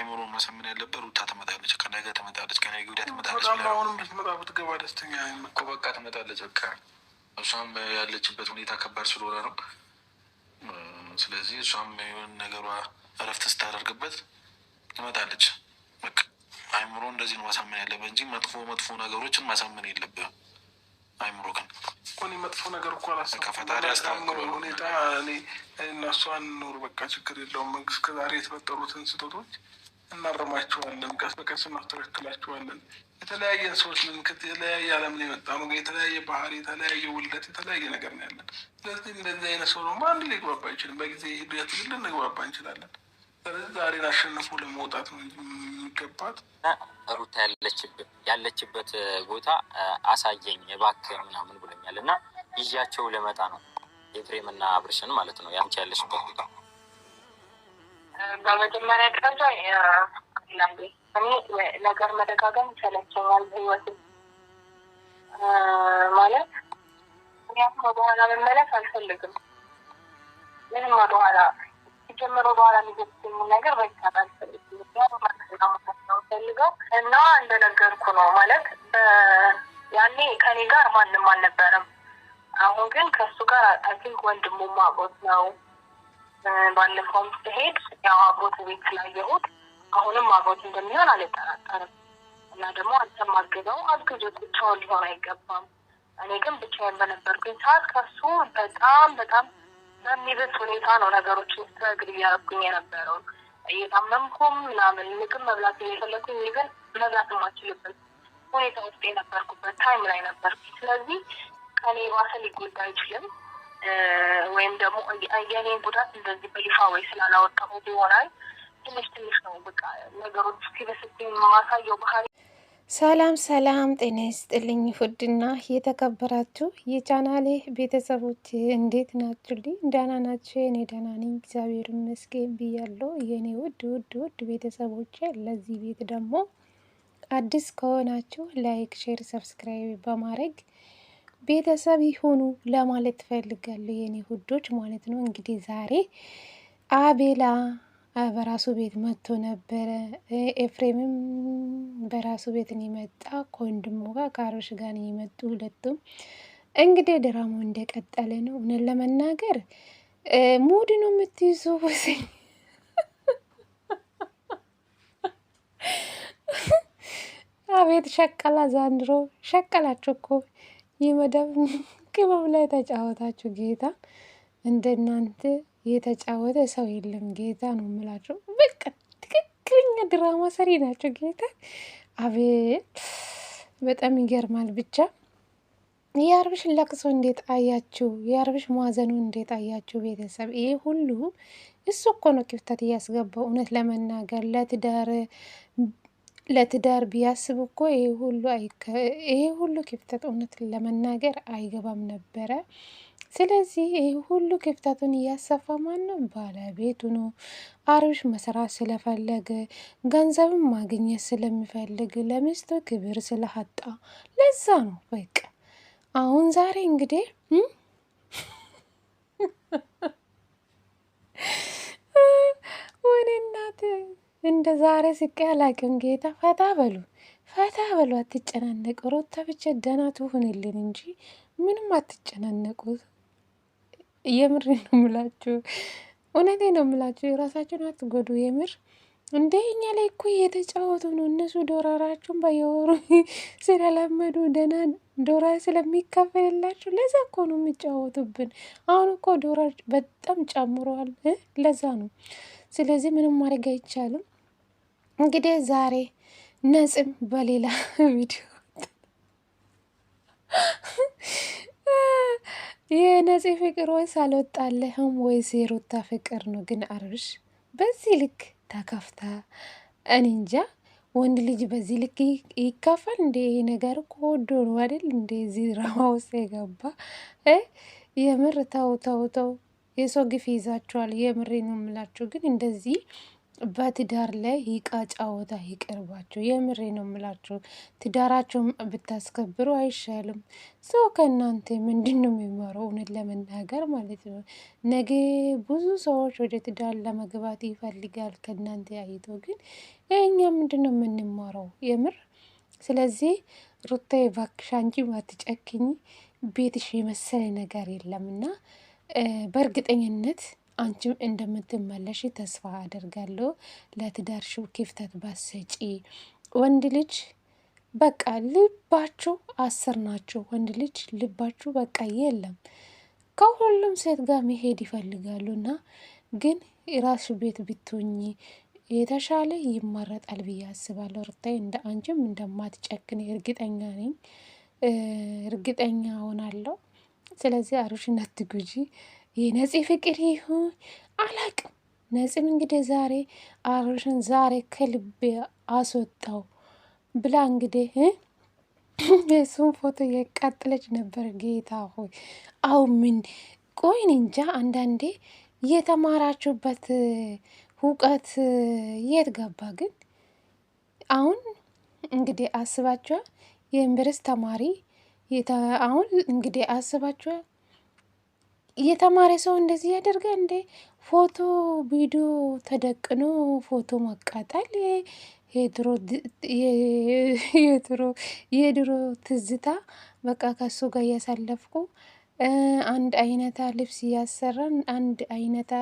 አይምሮን ማሳመን ያለበት ሩታ ትመጣለች፣ ከነገ ትመጣለች፣ ከነገ ወዲያ ትመጣለች። አሁንም ብትመጣ ብትገባ ደስተኛ እኮ በቃ ትመጣለች። በቃ እሷም ያለችበት ሁኔታ ከባድ ስለሆነ ነው። ስለዚህ እሷም የሆነ ነገሯ እረፍት ስታደርግበት ትመጣለች። በቃ አይምሮ እንደዚህ ነው ማሳመን ያለበት እንጂ መጥፎ ነገሮችን ማሳመን የለብህም። አይምሮ ግን እኔ መጥፎ ነገር እኮ አላሰብኩም። ከፈጣሪ ያስተምሩ ሁኔታ እኔ እና እሷን ኑር በቃ ችግር የለውም። እስከ ዛሬ የተፈጠሩትን ስህተቶች እናርማቸዋለን፣ ቀስ በቀስ እናስተካክላቸዋለን። የተለያየን ሰዎች ምን ከተለያየ ዓለም ላይ የመጣ ነው፣ የተለያየ ባህሪ፣ የተለያየ ውልደት፣ የተለያየ ነገር ነው ያለን። ስለዚህ እንደዚህ አይነት ሰው ደግሞ አንድ ሊግባባ አይችልም። በጊዜ ሂደት ግን ልንግባባ እንችላለን። ስለዚህ ዛሬን አሸንፎ ለመውጣት ነው የሚገባት። ሩታ ያለችበት ቦታ አሳየኝ እባክህ ምናምን ብሎኛል እና ይዣቸው ለመጣ ነው ኤፍሬም እና አብርሽን ማለት ነው። ያንቺ ያለሽበት ቦታ በመጀመሪያ ደረጃ እኔ ነገር መደጋገም ይሰለቸኛል ህይወት ማለት ምክንያቱም ወደኋላ መመለስ አልፈልግም። ምንም ወደኋላ ሲጀምር ወደኋላ የሚገኝ ነገር በይታል አልፈልግም። ምክንያቱም ፈልገው እና እንደነገርኩ ነው ማለት ያኔ ከኔ ጋር ማንም አልነበረም። አሁን ግን ከሱ ጋር አይቲንክ ወንድሙ አብሮት ነው። ባለፈውም ስሄድ ያው አብሮት ቤት ስላየሁት አሁንም አብሮት እንደሚሆን አልጠራጠርም። እና ደግሞ አንተም አግዞት ብቻውን ሊሆን አይገባም። እኔ ግን ብቻዬን በነበርኩኝ ሰዓት ከሱ በጣም በሚብስ ሁኔታ ነው ነገሮችን ስትረግል እያደረኩኝ የነበረው። እየታመምኩም ምናምን ምግብ መብላት እየፈለኩኝ ግን መብላት የማችልበት ሁኔታ ውስጥ የነበርኩበት ታይም ላይ ነበርኩ። ስለዚህ ከኔ ባሰ ሊጎዳ አይችልም። ወይም ደግሞ የኔን ጉዳት እንደዚህ በይፋ ወይ ስላላወጣሁት ይሆናል። ትንሽ ነው በቃ ነገሮች ሲበስብኝ ማሳየው ባህሪ። ሰላም ጤና ይስጥልኝ። ውድና የተከበራችሁ የቻናሌ ቤተሰቦች እንዴት ናችሁልኝ? ደህና ናችሁ? እኔ ደህና ነኝ እግዚአብሔር ይመስገን ብያለሁ። የኔ ውድ ቤተሰቦች ለዚህ ቤት ደግሞ አዲስ ከሆናችሁ ላይክ፣ ሼር፣ ሰብስክራይብ በማድረግ ቤተሰብ ይሁኑ ለማለት ፈልጋለሁ የኔ ውዶች ማለት ነው። እንግዲህ ዛሬ አቤላ በራሱ ቤት መጥቶ ነበረ። ኤፍሬምም በራሱ ቤት ነው የመጣ ከወንድሙ ጋር ከአብርሽ ጋር ነው የመጡ ሁለቱም። እንግዲህ ድራማው እንደቀጠለ ነው። እውነት ለመናገር ሙድ ነው የምትይዙ ወሰኝ አቤት ሸቀላ ዛንድሮ ሸቀላችሁ እኮ የመደብ ቅመም ላይ ተጫወታችሁ። ጌታ እንደናንተ የተጫወተ ሰው የለም። ጌታ ነው የምላችሁ። በቃ ትክክለኛ ድራማ ሰሪ ናቸው። ጌታ አቤት በጣም ይገርማል። ብቻ የአብርሽ ለቅሶ እንዴት አያችሁ? የአብርሽ ማዘኑ እንዴት አያችሁ? ቤተሰብ ይሄ ሁሉ እሱ እኮ ነው ክፍተት እያስገባው። እውነት ለመናገር ለትዳር ቢያስብ እኮ ይሄ ሁሉ ክፍተት እውነት ለመናገር አይገባም ነበረ። ስለዚህ ይሄ ሁሉ ክፍተቱን እያሰፋ ማን ነው? ባለቤቱ ነው። አብርሽ መስራት ስለፈለገ ገንዘብን ማግኘት ስለሚፈልግ ለሚስቱ ክብር ስለሀጣ ለዛ ነው በቃ። አሁን ዛሬ እንግዲህ ወይኔ እናት እንደ ዛሬ ስቄ አላቅም። ጌታ ፈታ በሉ አትጨናነቁ። ሩታ ብቻ ደህና ትሁንልን እንጂ ምንም አትጨናነቁ። የምር ነው ምላችሁ፣ እውነቴ ነው ምላችሁ። የራሳችሁን አትጎዱ። የምር እንደ እኛ ላይ እኮ እየተጫወቱ ነው እነሱ። ዶላራችሁን በየወሩ ስለለመዱ ደህና ዶላር ስለሚከፈልላችሁ ለዛ እኮ ነው የሚጫወቱብን። አሁን እኮ ዶላር በጣም ጨምረዋል፣ ለዛ ነው። ስለዚህ ምንም ማድረግ አይቻልም። እንግዲህ ዛሬ ነጽም በሌላ ቪዲዮ የነጽ ፍቅር ወይስ አልወጣለህም ወይስ የሩታ ፍቅር ነው? ግን አብርሽ በዚህ ልክ ተከፍታ እኔ እንጃ። ወንድ ልጅ በዚህ ልክ ይካፋል እንዴ? ነገር እኮ ወዶ ነው አይደል? እንደዚህ ድራማ ውስጥ የገባ የምር ተው። የሰው ግፍ ይዛችኋል። የምሬ ነው የምላችሁ። ግን እንደዚህ በትዳር ላይ ይቃ ጫወታ ይቅርባችሁ። የምሬ ነው የምላችሁ። ትዳራቸውን ብታስከብሩ አይሻልም? ሰው ከእናንተ ምንድን ነው የሚማረው? እውነት ለመናገር ማለት ነው። ነገ ብዙ ሰዎች ወደ ትዳር ለመግባት ይፈልጋል ከእናንተ አይቶ፣ ግን እኛ ምንድን ነው የምንማረው? የምር ስለዚህ ሩታዬ እባክሽ አንቺ ባትጨክኝ፣ ቤትሽ የመሰለ ነገር የለምና በእርግጠኝነት አንቺም እንደምትመለሽ ተስፋ አደርጋለሁ። ለትዳርሽው ክፍተት ባሰጪ። ወንድ ልጅ በቃ ልባችሁ 10 ናቸው። ወንድ ልጅ ልባችሁ በቃ የለም። ከሁሉም ሴት ጋር መሄድ ይፈልጋሉና ግን የራስሽ ቤት ብትሆኚ የተሻለ ይመረጣል ብዬ አስባለሁ። ሩታዬ እንደ አንቺም እንደማትጨክን እርግጠኛ ነኝ፣ እርግጠኛ ሆናለሁ። ስለዚህ አብርሽን አትጉጂ። የነፂ ፍቅር ይሁን አላቅም። ነፂም እንግዲህ ዛሬ አብርሽን ዛሬ ከልቤ አስወጣው ብላ እንግዲህ የሱን ፎቶ የቃጥለች ነበር። ጌታ ሆይ አው ምን ቆይን እንጃ። አንዳንዴ የተማራችሁበት እውቀት የት ገባ ግን? አሁን እንግዲህ አስባችኋል። የዩኒቨርሲቲ ተማሪ አሁን እንግዲህ አስባችኋል። የተማረ ሰው እንደዚህ ያደርጋ እንዴ? ፎቶ ቪዲዮ ተደቅኖ ፎቶ ማቃጠል የድሮ ትዝታ በቃ ከሱ ጋር እያሳለፍኩ አንድ አይነታ ልብስ እያሰራን አንድ አይነታ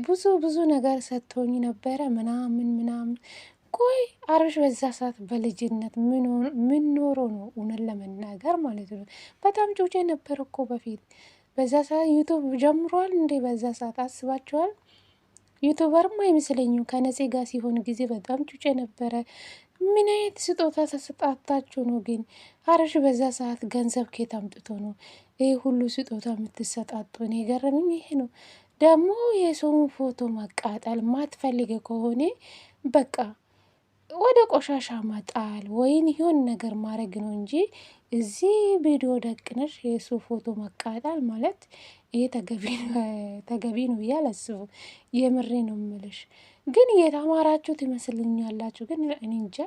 ብዙ ነገር ሰጥቶኝ ነበረ ምናምን ምናምን። ቆይ አብርሽ በዛ ሰዓት በልጅነት ምን ኖሮ ነው? እውነት ለመናገር ማለት ነው በጣም ጩጬ ነበር እኮ በፊት። በዛ ሰዓት ዩቱብ ጀምሯል እንዴ? በዛ ሰዓት አስባችኋል? ዩቱበርም አይመስለኝም። ከነፂ ጋር ሲሆን ጊዜ በጣም ጩጬ ነበረ። ምን አይነት ስጦታ ተሰጣታችሁ ነው ግን? አብርሽ በዛ ሰዓት ገንዘብ ከየት አምጥቶ ነው ይህ ሁሉ ስጦታ የምትሰጣጡ? እኔ የገረመኝ ይሄ ነው። ደግሞ የሰውን ፎቶ ማቃጠል ማትፈልገ ከሆነ በቃ ወደ ቆሻሻ መጣል ወይን ይሆን ነገር ማድረግ ነው እንጂ እዚህ ቪዲዮ ደቅነሽ የሱ ፎቶ መቃጠል ማለት ይሄ ተገቢ ነው ብዬ አላስብም። የምሬ ነው የምልሽ። ግን የተማራችሁት ይመስልኛላችሁ። ግን እኔ እንጃ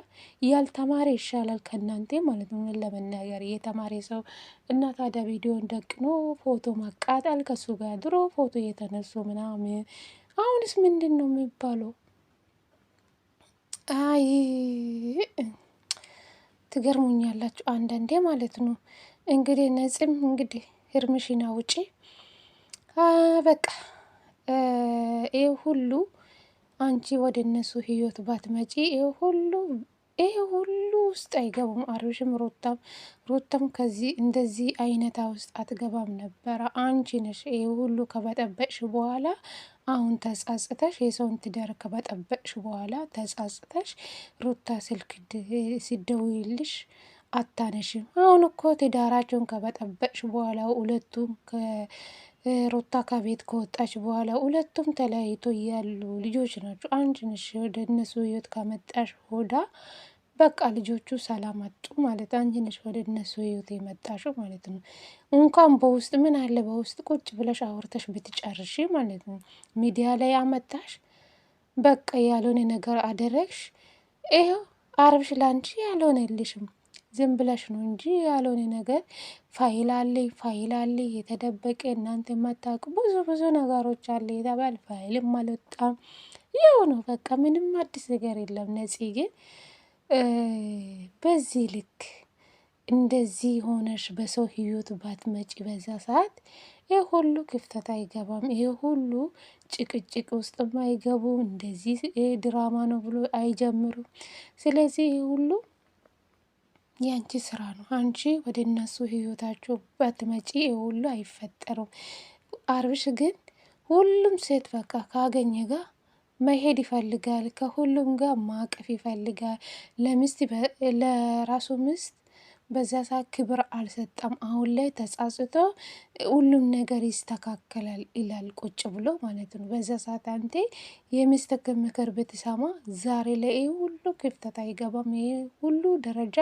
ያልተማረ ይሻላል ከእናንተ ማለት ነው ለመናገር። የተማረ ሰው እና ታዲያ ቪዲዮን ደቅኖ ፎቶ ማቃጠል ከሱ ጋር ድሮ ፎቶ እየተነሱ ምናምን፣ አሁንስ ምንድን ነው የሚባለው? አይ ትገርሙኛላችሁ አንዳንዴ ማለት ነው። እንግዲህ ነፂም እንግዲህ እርምሽና ውጪ በቃ ይህ ሁሉ አንቺ ወደ እነሱ ህይወት ባትመጪ ይህ ሁሉ ውስጥ አይገቡም። አብርሽም ሩታም ከዚህ እንደዚህ አይነታ ውስጥ አትገባም ነበረ። አንቺ ነሽ ይህ ሁሉ ከበጠበቅሽ በኋላ አሁን ተጻጽተሽ የሰውን ትዳር ከበጠበቅሽ በኋላ ተጻጽተሽ ሩታ ስልክ ሲደውይልሽ አታነሽም። አሁን እኮ ትዳራቸውን ከበጠበቅሽ በኋላ ሁለቱም ሩታ ከቤት ከወጣች በኋላ ሁለቱም ተለያይቶ ያሉ ልጆች ናቸው። አንቺ ነሽ ወደ እነሱ ህይወት ካመጣሽ ሆዳ በቃ ልጆቹ ሰላም አጡ ማለት አንቺ ነሽ ወደ እነሱ ህይወት የመጣሽው ማለት ነው። እንኳን በውስጥ ምን አለ በውስጥ ቁጭ ብለሽ አውርተሽ ብትጨርሺ ማለት ነው። ሚዲያ ላይ አመጣሽ በቃ ያልሆነ ነገር አደረግሽ። ይኸው አብርሽ ላንቺ ያልሆነልሽም ዝም ብለሽ ነው እንጂ ያልሆነ ነገር ፋይል አለ የተደበቀ እናንተ የማታውቁ ብዙ ነገሮች አለ የተባለ ፋይልም አልወጣም። ያው ነው በቃ ምንም አዲስ ነገር የለም። ነፂ ግን በዚህ ልክ እንደዚህ ሆነሽ በሰው ህይወት ባትመጪ በዛ ሰዓት ይህ ሁሉ ክፍተት አይገባም። ይሄ ሁሉ ጭቅጭቅ ውስጥም አይገቡ። እንደዚህ ድራማ ነው ብሎ አይጀምሩም። ስለዚህ ይህ ሁሉ የአንቺ ስራ ነው። አንቺ ወደ እነሱ ህይወታቸው ባትመጪ ይህ ሁሉ አይፈጠሩም። አብርሽ ግን ሁሉም ሴት በቃ ካገኘ ጋር መሄድ ይፈልጋል። ከሁሉም ጋር ማቀፍ ይፈልጋል። ለራሱ ምስት በዛ ሰዓት ክብር አልሰጠም። አሁን ላይ ተጻጽቶ ሁሉም ነገር ይስተካከላል ይላል ቁጭ ብሎ ማለት ነው። በዛ ሰዓት አንተ የሚስትህ ምክር ብትሰማ ዛሬ ላይ ይህ ሁሉ ክፍተት አይገባም። ይህ ሁሉ ደረጃ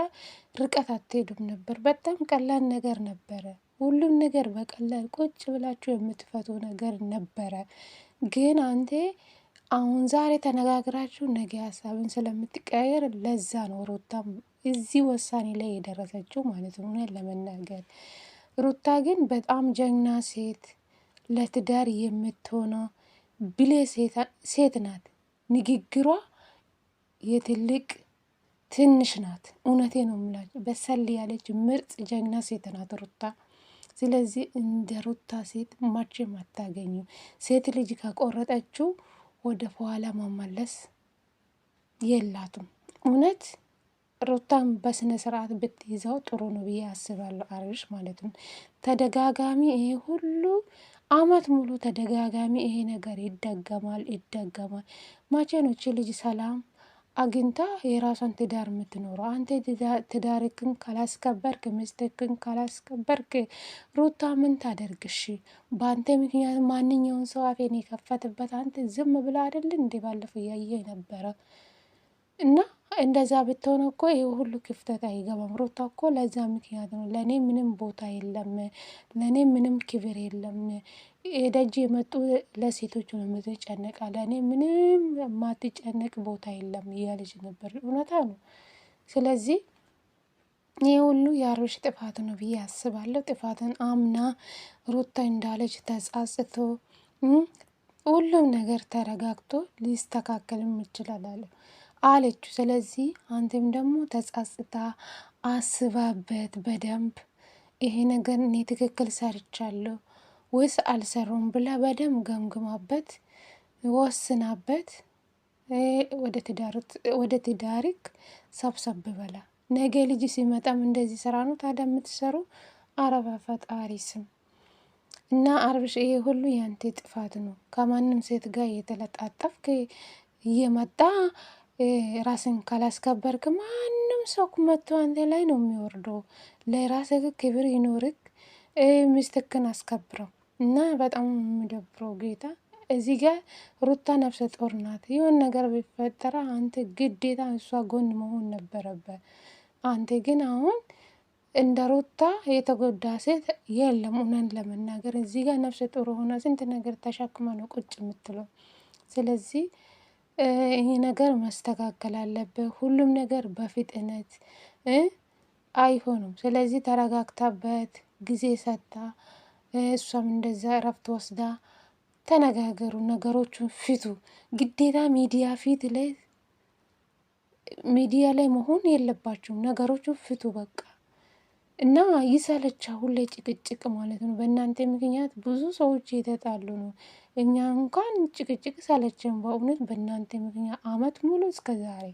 ርቀት አትሄዱም ነበር። በጣም ቀላል ነገር ነበረ። ሁሉም ነገር በቀላል ቁጭ ብላችሁ የምትፈቱ ነገር ነበረ። ግን አንተ አሁን ዛሬ ተነጋግራችሁ ነገ ሀሳብን ስለምትቀያየር ለዛ ነው ሩታም እዚህ ውሳኔ ላይ የደረሰችው ማለት ነው። እውነት ለመናገር ሩታ ግን በጣም ጀግና ሴት፣ ለትዳር የምትሆነው ብሌ ሴት ናት። ንግግሯ የትልቅ ትንሽ ናት። እውነቴ ነው የምላችሁ። በሰል ያለች ምርጥ ጀግና ሴት ናት ሩታ። ስለዚህ እንደ ሩታ ሴት መቼም አታገኙ። ሴት ልጅ ከቆረጠችው ወደ ኋላ መመለስ የላቱም። እውነት ሩታን በስነ ስርዓት ብትይዘው ጥሩ ነው ብዬ አስባለሁ። አብርሽ ማለት ነው። ተደጋጋሚ ይሄ ሁሉ አመት ሙሉ ተደጋጋሚ ይሄ ነገር ይደገማል። መቼ ነው እቺ ልጅ ሰላም አግኝታ የራሷን ትዳር የምትኖረው? አንተ ትዳርክን ካላስከበርክ፣ ሚስትክን ካላስከበርክ ሩታ ምን ታደርግሽ? በአንተ ምክንያት ማንኛውን ሰው አፌን የከፈትበት አንተ ዝም ብላ አይደል እንዴ ባለፈው እያየ ነበረ። እና እንደዛ ብትሆነ እኮ ይሄ ሁሉ ክፍተት አይገባም። ሩታ እኮ ለዛ ምክንያት ነው ለእኔ ምንም ቦታ የለም፣ ለእኔ ምንም ክብር የለም፣ ደጅ የመጡ ለሴቶች ነው የምትጨነቃ፣ ለእኔ ምንም የማትጨነቅ ቦታ የለም እያለች ነበር። እውነታ ነው። ስለዚህ ይህ ሁሉ የአብርሽ ጥፋት ነው ብዬ አስባለሁ። ጥፋትን አምና ሩታ እንዳለች ተጻጽቶ ሁሉም ነገር ተረጋግቶ ሊስተካከልም ይችላል አለችው። ስለዚህ አንተም ደግሞ ተጻጽታ አስባበት በደንብ ይሄ ነገር እኔ ትክክል ሰርቻለሁ ወይስ አልሰሩም ብላ በደንብ ገምግማበት ወስናበት ወደ ትዳሪክ ሰብሰብ በላ። ነገ ልጅ ሲመጣም እንደዚህ ስራ ነው ታዲያ የምትሰሩ? አረባ ፈጣሪ ስም እና አብርሽ ይሄ ሁሉ ያንተ ጥፋት ነው። ከማንም ሴት ጋር እየተለጣጠፍክ እየመጣ ራስን ካላስከበርክ ማንም ሰው መጥቶ አንተ ላይ ነው የሚወርደው። ለራስህ ክብር ይኖርክ፣ ሚስትክን አስከብረው። እና በጣም የሚደብረው ጌታ እዚህ ጋር ሩታ ነፍሰ ጡር ናት። የሆነ ነገር ቢፈጠራ አንተ ግዴታ እሷ ጎን መሆን ነበረበት። አንተ ግን አሁን እንደ ሩታ የተጎዳ ሴት የለም። እውነን ለመናገር እዚህ ጋር ነፍሰ ጡር ሆና ስንት ነገር ተሸክማ ነው ቁጭ የምትለው። ስለዚህ ይህ ነገር መስተካከል አለበት። ሁሉም ነገር በፍጥነት አይሆኑም። ስለዚህ ተረጋግታበት ጊዜ ሰጥታ እሷም እንደዛ እረፍት ወስዳ ተነጋገሩ፣ ነገሮቹን ፍቱ። ግዴታ ሚዲያ ላይ መሆን የለባችሁም። ነገሮቹን ፍቱ በቃ። እና ይሰለቻ ሁሌ ጭቅጭቅ ማለት ነው። በእናንተ ምክንያት ብዙ ሰዎች የተጣሉ ነው። እኛ እንኳን ጭቅጭቅ ሰለችን በእውነት በእናንተ ምክንያት አመት ሙሉ እስከ ዛሬ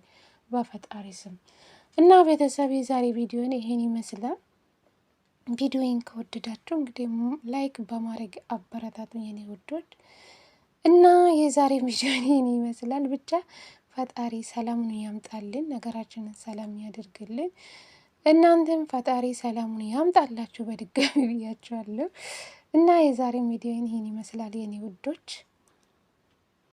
በፈጣሪ ስም። እና ቤተሰብ የዛሬ ቪዲዮን ይሄን ይመስላል። ቪዲዮን ከወደዳችሁ እንግዲህ ላይክ በማድረግ አበረታቱ የኔ ውዶች። እና የዛሬ ቪዲዮን ይሄን ይመስላል። ብቻ ፈጣሪ ሰላሙን ያምጣልን፣ ነገራችንን ሰላም ያደርግልን። እናንተም ፈጣሪ ሰላሙን ያምጣላችሁ በድጋሚ ብያችኋለሁ። እና የዛሬ ቪዲዮን ይሄን ይመስላል የኔ ውዶች።